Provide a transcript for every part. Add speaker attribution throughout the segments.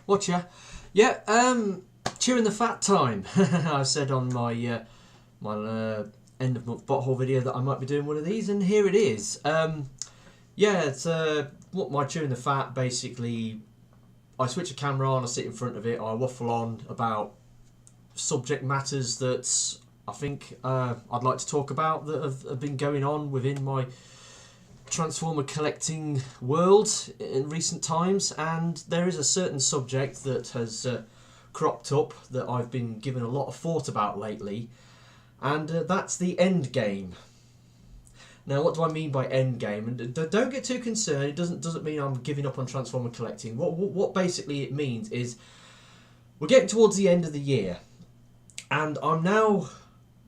Speaker 1: Watcha. Yeah, chewing the fat time. I said on my my end of month botthole video that I might be doing one of these, and here it is. Yeah, it's what my chewing the fat. Basically, I switch a camera on, I sit in front of it, I waffle on about subject matters that I think I'd like to talk about that have been going on within my Transformer collecting world in recent times, and there is a certain subject that has cropped up that I've been given a lot of thought about lately, and that's the end game. Now, what do I mean by end game? And don't get too concerned. It doesn't mean I'm giving up on Transformer collecting. What basically it means is we're getting towards the end of the year, and I'm now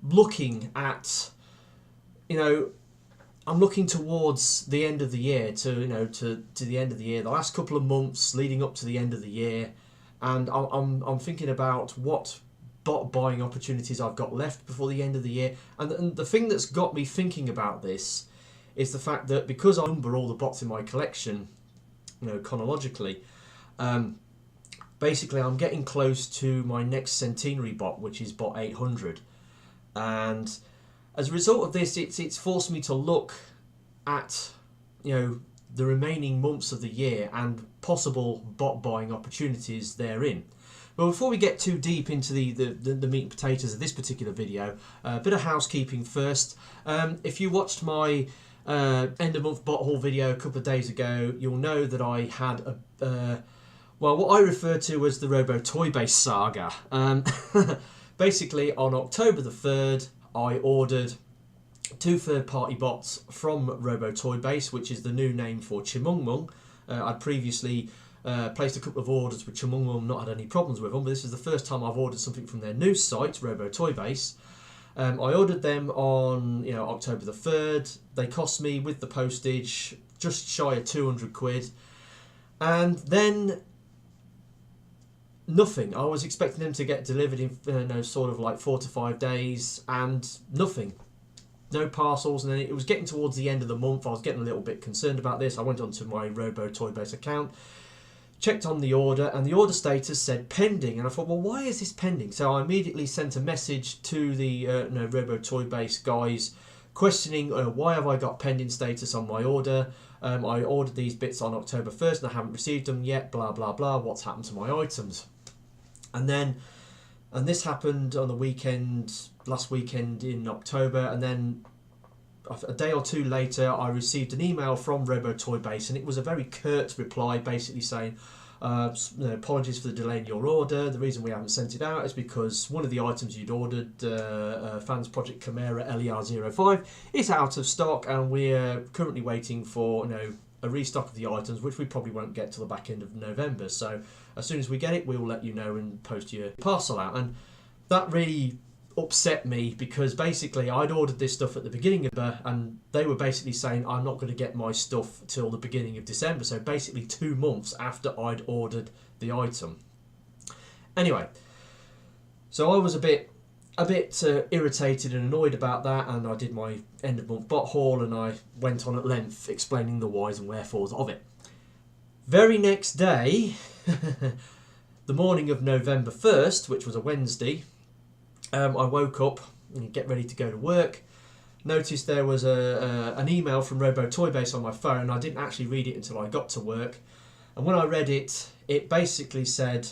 Speaker 1: looking at, I'm looking towards the end of the year, to the end of the year, the last couple of months leading up to the end of the year, and I'm thinking about what bot buying opportunities I've got left before the end of the year. And the thing that's got me thinking about this is the fact that because I number all the bots in my collection, chronologically, basically I'm getting close to my next centenary bot, which is bot 800, and as a result of this, it's forced me to look at, the remaining months of the year and possible bot buying opportunities therein. But before we get too deep into the meat and potatoes of this particular video, a bit of housekeeping first. If you watched my end of month bot haul video a couple of days ago, you'll know that I had what I refer to as the Robo Toy Base saga. Basically, on October the 3rd, I ordered 2 third-party bots from Robo Toy Base, which is the new name for Chimungmung. I'd previously placed a couple of orders with Chimungmung, not had any problems with them, but this is the first time I've ordered something from their new site, Robo Toy Base. I ordered them on October the 3rd. They cost me, with the postage, just shy of 200 quid. And then nothing. I was expecting them to get delivered in sort of like 4 to 5 days, and nothing. No parcels. And then it was getting towards the end of the month. I was getting a little bit concerned about this. I went onto my Robo Toy Base account, checked on the order, and the order status said pending. And I thought, well, why is this pending? So I immediately sent a message to the Robo Toy Base guys questioning why have I got pending status on my order. I ordered these bits on October 1st and I haven't received them yet, blah blah blah, what's happened to my items? And this happened on the weekend, last weekend in October, and then a day or two later I received an email from Robo Toy Base, and it was a very curt reply basically saying, apologies for the delay in your order. The reason we haven't sent it out is because one of the items you'd ordered, Fans Project Chimera LER05, is out of stock, and we're currently waiting for a restock of the items, which we probably won't get till the back end of November. So as soon as we get it, we'll let you know and post your parcel out. And that really upset me, because basically I'd ordered this stuff at the beginning of December, and they were basically saying I'm not going to get my stuff till the beginning of December, so basically 2 months after I'd ordered the item. Anyway, so I was a bit irritated and annoyed about that, and I did my end of month bot haul, and I went on at length explaining the whys and wherefores of it. Very next day, the morning of November 1st, which was a Wednesday, I woke up and get ready to go to work. Noticed there was an email from Robo Toy Base on my phone. I didn't actually read it until I got to work, and when I read it, it basically said,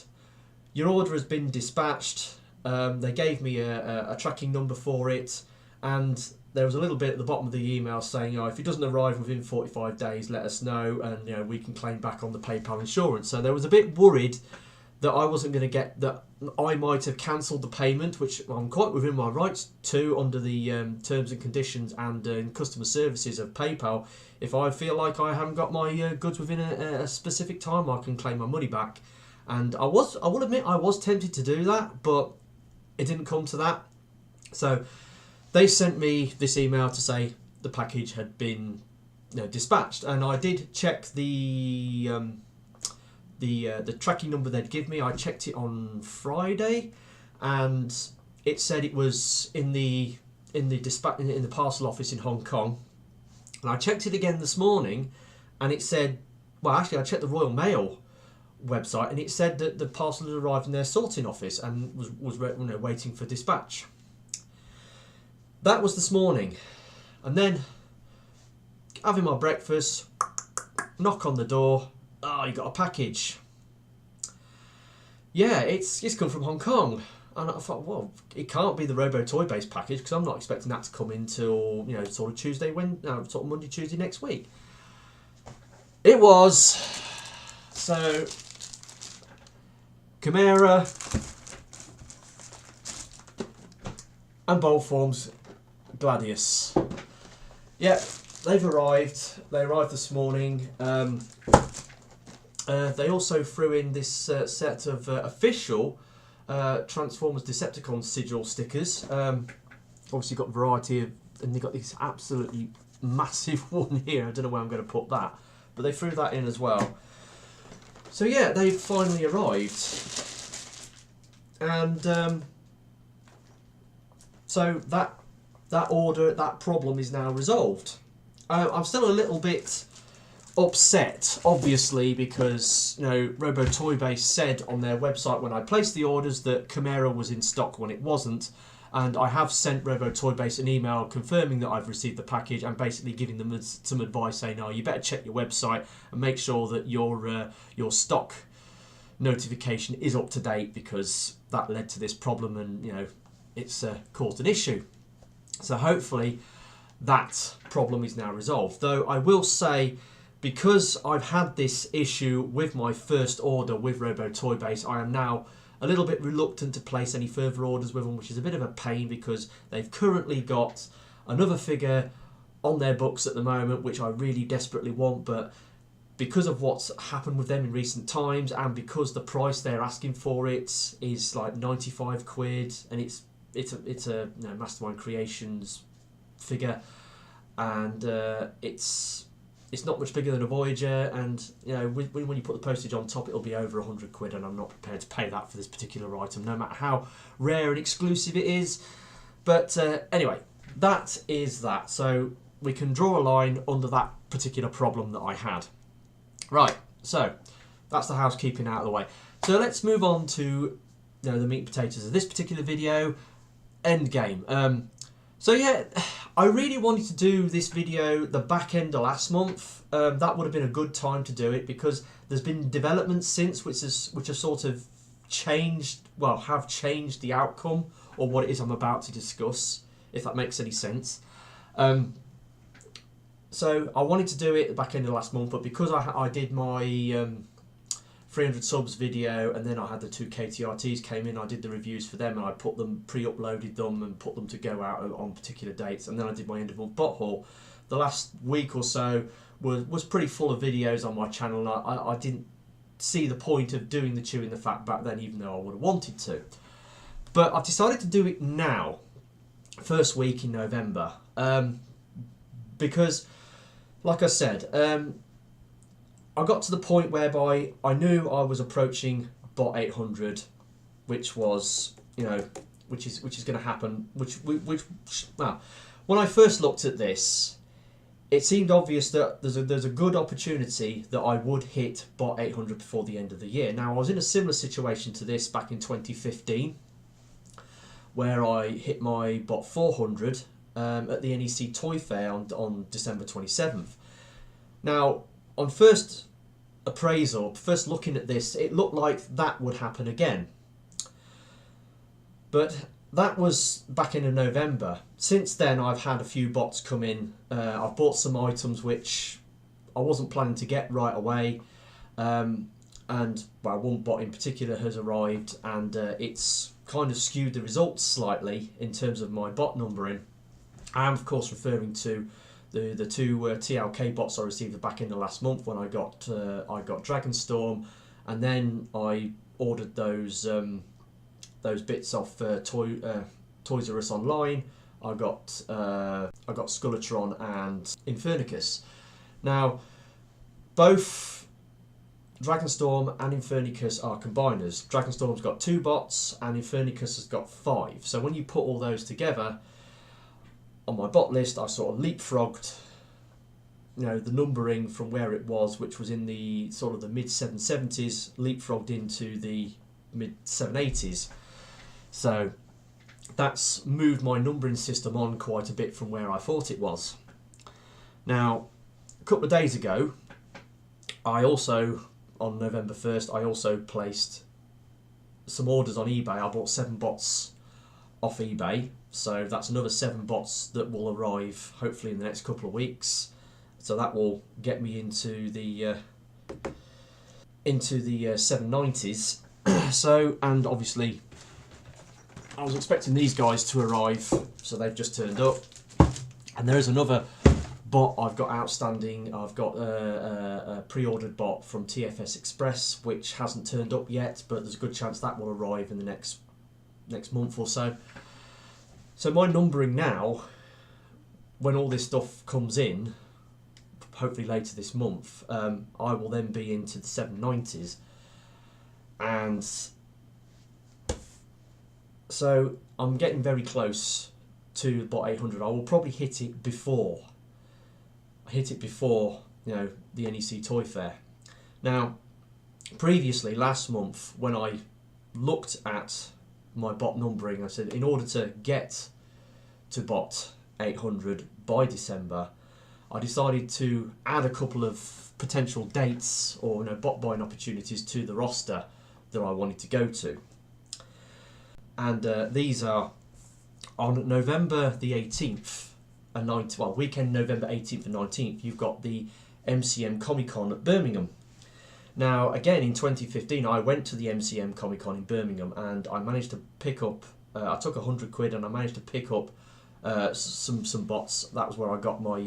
Speaker 1: your order has been dispatched. They gave me a tracking number for it, and there was a little bit at the bottom of the email saying, if it doesn't arrive within 45 days, let us know, and we can claim back on the PayPal insurance. So there was a bit worried that I wasn't going to get, that I might have cancelled the payment, which I'm quite within my rights to under the terms and conditions and customer services of PayPal. If I feel like I haven't got my goods within a specific time, I can claim my money back. And I will admit I was tempted to do that, but it didn't come to that. So they sent me this email to say the package had been dispatched, and I did check the tracking number they'd give me. I checked it on Friday, and it said it was in the parcel office in Hong Kong. And I checked it again this morning, and it said, well, actually I checked the Royal Mail, website, and it said that the parcel had arrived in their sorting office and was waiting for dispatch. That was this morning, and then having my breakfast, knock on the door. Oh, you got a package. Yeah, it's come from Hong Kong. And I thought, well, it can't be the Robo Toy Base package because I'm not expecting that to come in till, sort of sort of Monday, Tuesday next week. It was. So, Chimera and Boldform's Gladius. Yep, they've arrived. They arrived this morning. They also threw in this set of official Transformers Decepticon sigil stickers. Obviously got a variety of, and they got this absolutely massive one here. I don't know where I'm going to put that, but they threw that in as well. So yeah, they've finally arrived, and so that problem is now resolved. I'm still a little bit upset, obviously, because Robo Toy Base said on their website when I placed the orders that Chimera was in stock when it wasn't, and I have sent Robo Toy Base an email confirming that I've received the package and basically giving them some advice saying, "Oh, you better check your website and make sure that your stock notification is up to date because that led to this problem and it's caused an issue." So hopefully that problem is now resolved. Though I will say, because I've had this issue with my first order with Robo Toy Base, I am now a little bit reluctant to place any further orders with them, which is a bit of a pain because they've currently got another figure on their books at the moment, which I really desperately want, but because of what's happened with them in recent times and because the price they're asking for it is like 95 quid and it's a Mastermind Creations figure, and it's not much bigger than a Voyager, and when you put the postage on top, it'll be over 100 quid, and I'm not prepared to pay that for this particular item, no matter how rare and exclusive it is. But anyway, that is that. So we can draw a line under that particular problem that I had. Right, so that's the housekeeping out of the way. So let's move on to the meat and potatoes of this particular video, Endgame. So yeah, I really wanted to do this video the back end of last month. That would have been a good time to do it because there's been developments since which have sort of changed the outcome or what it is I'm about to discuss, if that makes any sense. So I wanted to do it at the back end of last month, but because I did my 300 subs video and then I had the 2 KTRTs came in, I did the reviews for them and I put them, pre-uploaded them and put them to go out on particular dates, and then I did my end of month bot haul. The last week or so was pretty full of videos on my channel, and I didn't see the point of doing the chewing the fat back then, even though I would have wanted to. But I've decided to do it now, first week in November, because like I said, I got to the point whereby I knew I was approaching bot 800, which was, which is going to happen. Well, when I first looked at this, it seemed obvious that there's a good opportunity that I would hit bot 800 before the end of the year. Now, I was in a similar situation to this back in 2015, where I hit my bot 400 at the NEC Toy Fair on December 27th. Now, on first appraisal, first looking at this, it looked like that would happen again. But that was back in November. Since then, I've had a few bots come in. I've bought some items which I wasn't planning to get right away. And one bot in particular has arrived, and it's kind of skewed the results slightly in terms of my bot numbering. I am, of course, referring to the 2 TLK bots I received the back end of last month when I got Dragonstorm, and then I ordered those bits off Toys R Us online. I got Skullatron and Infernicus. Now, both Dragonstorm and Infernicus are combiners. Dragonstorm's got 2 bots and Infernicus has got 5. So when you put all those together, on my bot list, I sort of leapfrogged the numbering from where it was, which was in the sort of the mid 770s, leapfrogged into the mid 780s. So that's moved my numbering system on quite a bit from where I thought it was. Now, a couple of days ago, I also, on November 1st, I also placed some orders on eBay. I bought 7 bots off eBay, so that's another 7 bots that will arrive hopefully in the next couple of weeks. So that will get me into the 790s. So, and obviously I was expecting these guys to arrive, so they've just turned up. And there is another bot I've got outstanding. I've got a pre-ordered bot from TFS Express, which hasn't turned up yet, but there's a good chance that will arrive in the next month or so. So my numbering now, when all this stuff comes in, hopefully later this month, I will then be into the 790s. And so I'm getting very close to bot 800. I will probably hit it before the NEC Toy Fair. Now, previously last month, when I looked at my bot numbering, I said in order to get to bot 800 by December, I decided to add a couple of potential dates or bot buying opportunities to the roster that I wanted to go to. And these are on November the 18th and 19th, well, weekend November 18th and 19th, you've got the MCM Comic Con at Birmingham. Now, again, in 2015, I went to the MCM Comic Con in Birmingham and I managed to pick up, I took £100 and I managed to pick up some bots. That was where I got my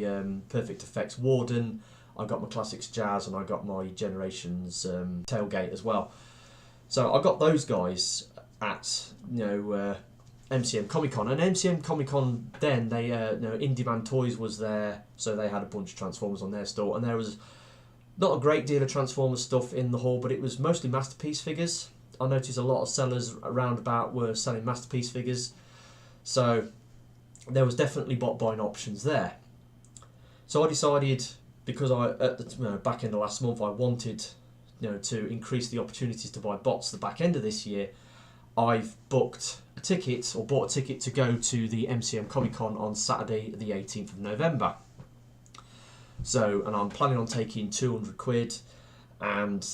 Speaker 1: Perfect Effects Warden, I got my Classics Jazz, and I got my Generations Tailgate as well. So I got those guys at MCM Comic Con, and MCM Comic Con then they In Demand Toys was there, so they had a bunch of Transformers on their store, and there was not a great deal of Transformers stuff in the hall, but it was mostly Masterpiece figures. I noticed a lot of sellers around about were selling Masterpiece figures, so there was definitely bot buying options there. So I decided, because at the back end of last month I wanted to increase the opportunities to buy bots the back end of this year, I've booked a ticket, or bought a ticket to go to the MCM Comic Con on Saturday the 18th of November. So, and I'm planning on taking £200, and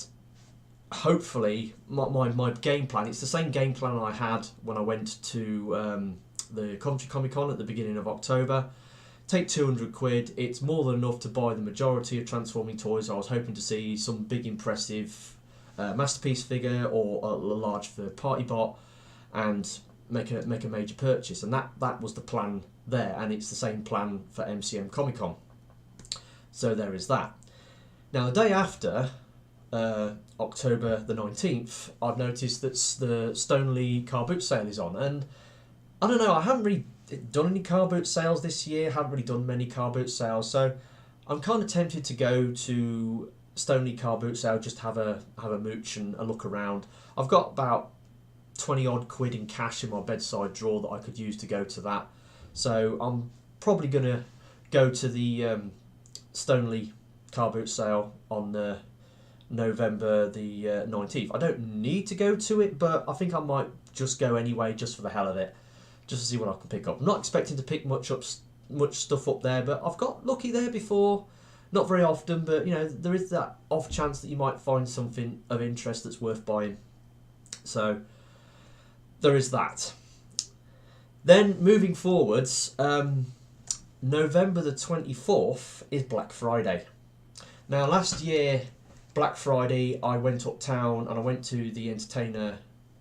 Speaker 1: hopefully my game plan, it's the same game plan I had when I went to the Coventry Comic Con at the beginning of October. Take £200, it's more than enough to buy the majority of Transforming toys. I was hoping to see some big impressive Masterpiece figure or a large third party bot and make a major purchase, and that was the plan there, and it's the same plan for MCM Comic Con. So there is that. Now the day after, October the 19th, I've noticed that the Stoneleigh car boot sale is on, and I don't know, I haven't really done any car boot sales this year, haven't really done many car boot sales, so I'm kind of tempted to go to Stoneleigh car boot sale, just have a mooch and a look around. I've got about 20 odd quid in cash in my bedside drawer that I could use to go to that, so I'm probably going to go to the Stoneleigh car boot sale on November the 19th. I don't need to go to it, but I think I might just go anyway, just for the hell of it, just to see what I can pick up. I'm not expecting to pick much stuff up there, but I've got lucky there before. Not very often, but there is that off chance that you might find something of interest that's worth buying. So there is that. Then moving forwards, November the 24th is Black Friday. Now last year, Black Friday, I went uptown and I went to the Entertainer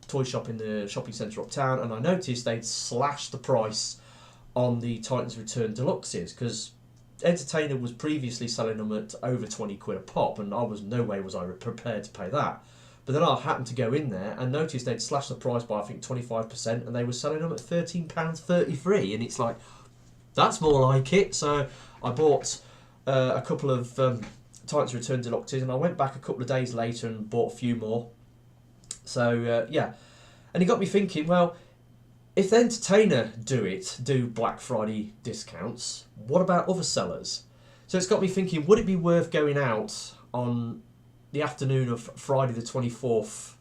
Speaker 1: toy shop in the shopping centre uptown, and I noticed they'd slashed the price on the Titans Return Deluxes, because Entertainer was previously selling them at over 20 quid a pop, and no way was I prepared to pay that. But then I happened to go in there and noticed they'd slashed the price by I think 25%, and they were selling them at £13.33, and it's like, that's more like it. So I bought a couple of Titans Return Deluxes, and I went back a couple of days later and bought a few more. So yeah, and it got me thinking, well, if the Entertainer do Black Friday discounts, what about other sellers? So it's got me thinking, would it be worth going out on the afternoon of Friday the 24th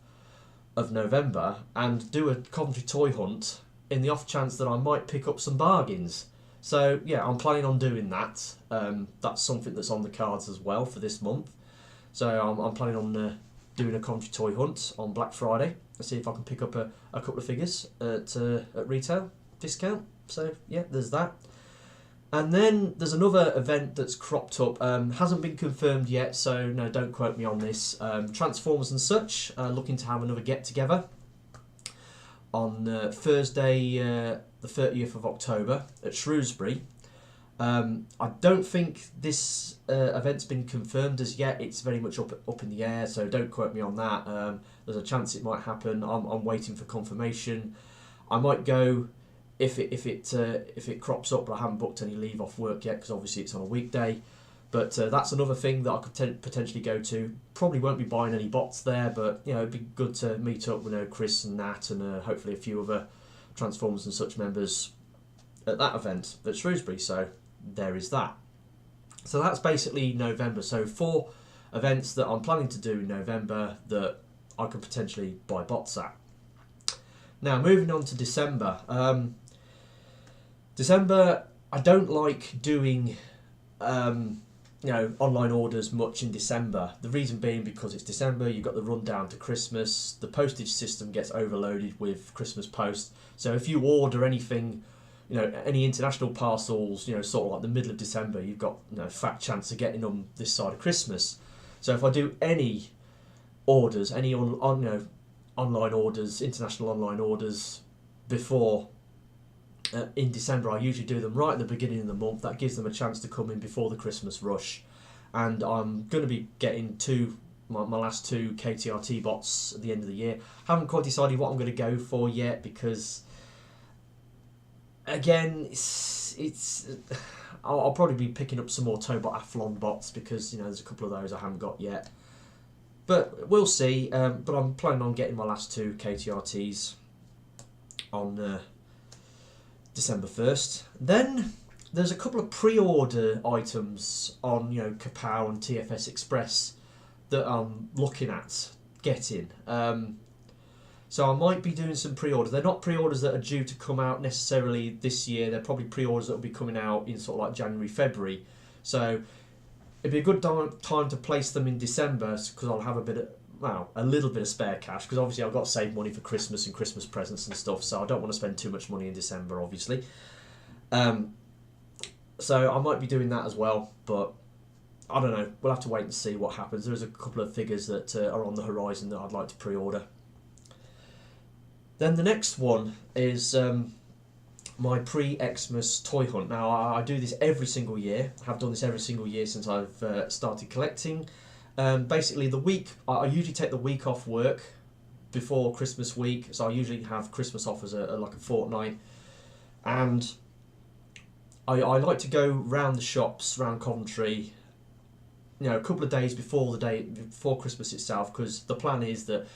Speaker 1: of November and do a Coventry toy hunt in the off chance that I might pick up some bargains? So yeah, I'm planning on doing that. That's something that's on the cards as well for this month. So I'm planning on doing a Coventry toy hunt on Black Friday and see if I can pick up a couple of figures at retail discount. So yeah, there's that. And then there's another event that's cropped up, hasn't been confirmed yet, so no, don't quote me on this. Transformers and Such, looking to have another get-together on Thursday the 30th of October at Shrewsbury. I don't think this event's been confirmed as yet. It's very much up in the air, so don't quote me on that. There's a chance it might happen. I'm waiting for confirmation. I might go if it crops up, but I haven't booked any leave off work yet because obviously it's on a weekday. But that's another thing that I could potentially go to. Probably won't be buying any bots there, but you know, it'd be good to meet up with Chris and Nat and hopefully a few other Transformers and Such members at that event at Shrewsbury. So there is that. So that's basically November. So 4 events that I'm planning to do in November that I could potentially buy bots at. Now moving on to December. December, I don't like doing online orders much in December. The reason being because it's December, you've got the rundown to Christmas, the postage system gets overloaded with Christmas post. So if you order anything, any international parcels, sort of like the middle of December, you've got fat chance of getting them this side of Christmas. So if I do any orders, any online orders, international online orders before in December, I usually do them right at the beginning of the month. That gives them a chance to come in before the Christmas rush. And I'm going to be getting my last 2 KTRT bots at the end of the year. Haven't quite decided what I'm going to go for yet because, again, I'll probably be picking up some more Tobot Athlon bots because there's a couple of those I haven't got yet. But we'll see. But I'm planning on getting my last 2 KTRTs on December 1st. Then there's a couple of pre-order items on Kapow and TFS Express that I'm looking at getting. So I might be doing some pre-orders. They're not pre-orders that are due to come out necessarily this year. They're probably pre-orders that will be coming out in sort of like January, February. So it'd be a good time to place them in December because I'll have a little bit of spare cash because obviously I've got to save money for Christmas and Christmas presents and stuff, so I don't want to spend too much money in December, obviously. So I might be doing that as well, but I don't know. We'll have to wait and see what happens. There's a couple of figures that are on the horizon that I'd like to pre-order. Then the next one is my pre-Xmas toy hunt. Now I do this every single year. I have done this every single year since I've started collecting. Basically, the week I usually take the week off work before Christmas week, so I usually have Christmas off as like a fortnight, and I like to go round the shops around Coventry, a couple of days before Christmas itself, because the plan is that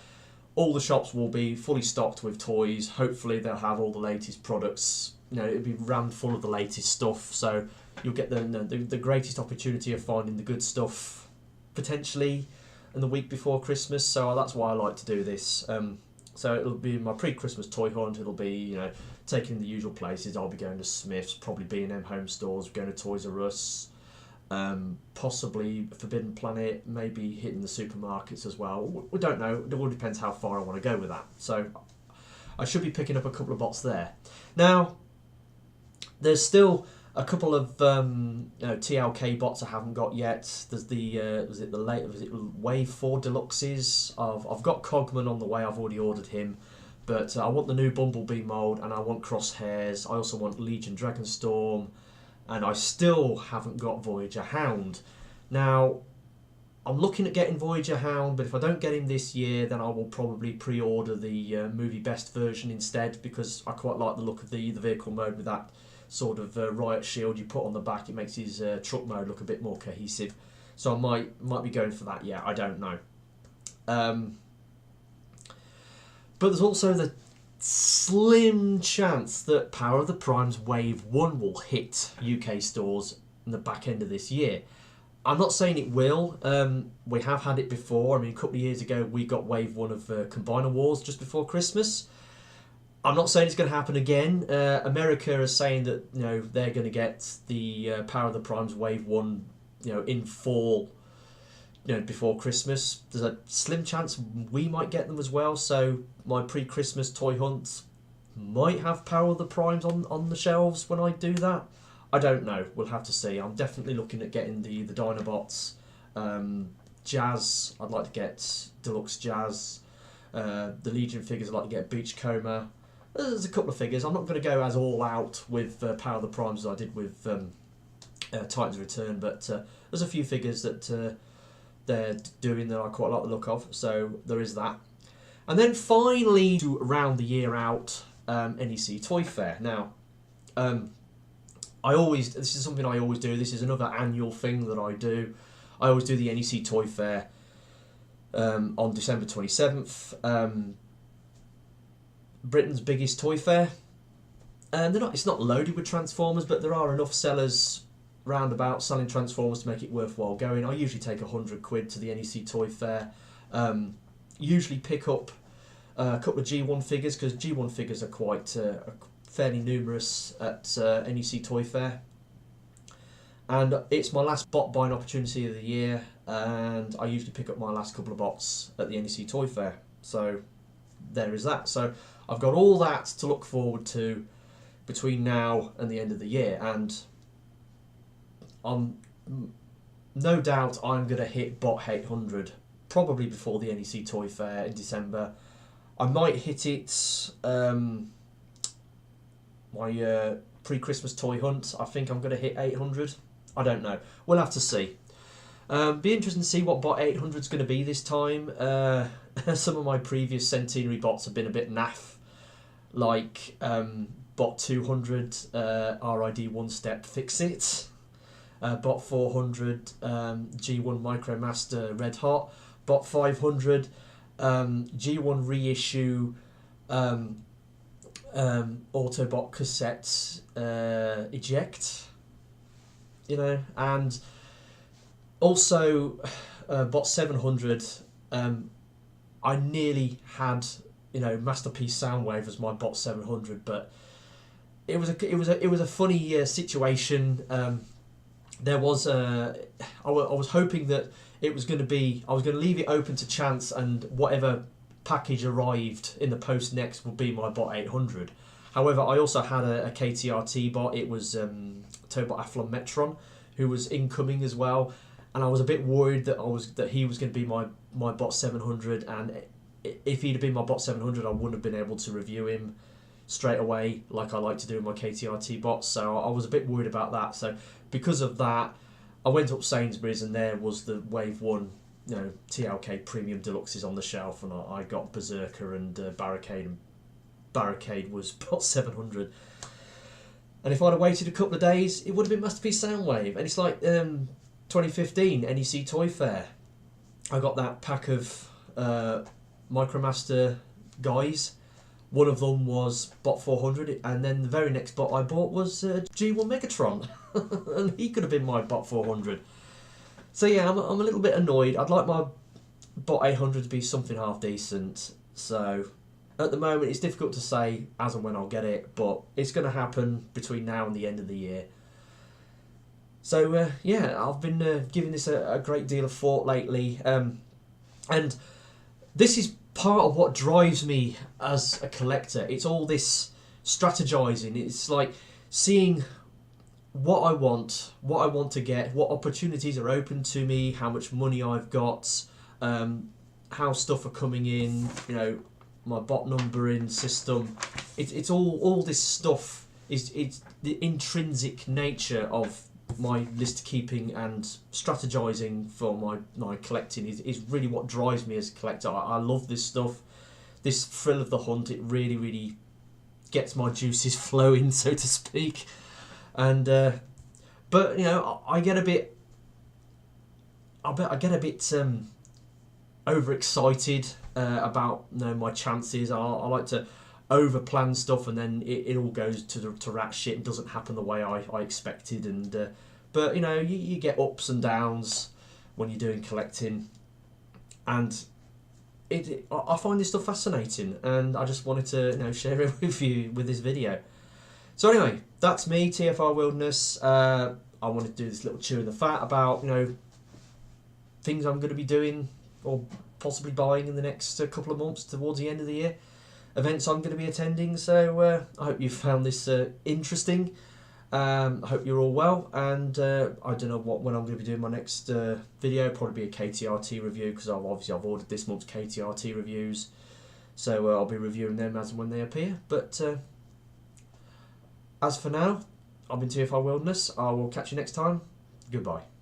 Speaker 1: all the shops will be fully stocked with toys. Hopefully, they'll have all the latest products. It'll be rammed full of the latest stuff, so you'll get the greatest opportunity of finding the good stuff potentially in the week before Christmas, so that's why I like to do this. So it'll be my pre-Christmas toy hunt. It'll be taking the usual places. I'll be going to Smith's, probably B&M Home Stores, going to Toys R Us, possibly Forbidden Planet, maybe hitting the supermarkets as well. We don't know. It all depends how far I want to go with that. So I should be picking up a couple of bots there. Now there's still a couple of TLK bots I haven't got yet. There's the Wave 4 Deluxes. I've got Cogman on the way. I've already ordered him, but I want the new Bumblebee mould and I want Crosshairs. I also want Legion Dragonstorm, and I still haven't got Voyager Hound. Now I'm looking at getting Voyager Hound, but if I don't get him this year, then I will probably pre-order the movie best version instead, because I quite like the look of the vehicle mode with that sort of riot shield you put on the back. It makes his truck mode look a bit more cohesive, so I might be going for that. Yeah, I don't know. But there's also the slim chance that Power of the Prime's Wave 1 will hit UK stores in the back end of this year. I'm not saying it will. We have had it before. I mean, a couple of years ago, we got wave 1 of Combiner Wars just before Christmas. I'm not saying it's going to happen again. America is saying that they're going to get the Power of the Primes wave 1 in fall, before Christmas. There's a slim chance we might get them as well. So my pre-Christmas toy hunt might have Power of the Primes on the shelves when I do that. I don't know. We'll have to see. I'm definitely looking at getting the Dinobots. Jazz, I'd like to get Deluxe Jazz. The Legion figures, I'd like to get Beachcomber. There's a couple of figures. I'm not going to go as all out with Power of the Primes as I did with Titan's Return, but there's a few figures that they're doing that I quite like the look of. So there is that. And then finally, to round the year out, NEC Toy Fair. Now, this is something I always do. This is another annual thing that I do. I always do the NEC Toy Fair on December 27th. Britain's biggest toy fair. It's not loaded with Transformers, but there are enough sellers roundabout selling Transformers to make it worthwhile going. I usually take £100 to the NEC Toy Fair. Usually pick up a couple of G1 figures, because G1 figures are quite fairly numerous at NEC Toy Fair. And it's my last bot buying opportunity of the year, and I usually pick up my last couple of bots at the NEC Toy Fair. So there is that. So I've got all that to look forward to between now and the end of the year, and no doubt I'm going to hit bot 800 probably before the NEC Toy Fair in December. I might hit it my pre-Christmas toy hunt. I think I'm going to hit 800. I don't know. We'll have to see. Be interesting to see what bot 800 is going to be this time. Some of my previous Centenary bots have been a bit naff, like bot 200 RID One Step Fix It, bot 400 G1 Micromaster Red Hot, bot 500 G1 reissue Autobot cassette eject, and also bot 700. I nearly had Masterpiece Soundwave as my bot 700, but it was a funny situation. There was I was hoping that it was going to be, I was going to leave it open to chance, and whatever package arrived in the post next would be my bot 800. However, I also had a KTRT bot. It was Tobot Athlon Metron, who was incoming as well, and I was a bit worried that he was going to be my bot 700, and if he'd have been my bot 700, I wouldn't have been able to review him straight away like I like to do in my KTRT bots. So I was a bit worried about that. So because of that, I went up Sainsbury's, and there was the Wave 1 TLK Premium Deluxes on the shelf, and I got Berserker and Barricade, and Barricade was bot 700. And if I'd have waited a couple of days, it would have been Masterpiece Soundwave. And it's like 2015 NEC Toy Fair. I got that pack of Micromaster guys. One of them was bot 400, and then the very next bot I bought was G1 Megatron, and he could have been my bot 400. So yeah, I'm a little bit annoyed. I'd like my bot 800 to be something half decent. So at the moment, it's difficult to say as and when I'll get it, but it's going to happen between now and the end of the year. So yeah, I've been giving this a great deal of thought lately, and this is part of what drives me as a collector. It's all this strategizing. It's like seeing what I want to get, what opportunities are open to me, how much money I've got, how stuff are coming in, my bot numbering system. It's all this stuff. It's the intrinsic nature of my list keeping and strategizing for my collecting is really what drives me as a collector. I love this stuff, this thrill of the hunt. It really, really gets my juices flowing, so to speak. And but I get a bit overexcited about my chances. I like to over plan stuff, and then it all goes to rat shit and doesn't happen the way I expected. And But, you know, you get ups and downs when you're doing collecting. And I find this stuff fascinating. And I just wanted to, you know, share it with you with this video. So anyway, that's me, TFR Wilderness. I wanted to do this little chewing the fat about, you know, things I'm going to be doing or possibly buying in the next couple of months towards the end of the year. Events I'm going to be attending. So I hope you found this interesting. I hope you're all well, and I don't know when I'm going to be doing my next video. Probably be a KTRT review, because I've ordered this month's KTRT reviews, so I'll be reviewing them as and when they appear. But as for now, I've been TFR Wilderness. I will catch you next time. Goodbye.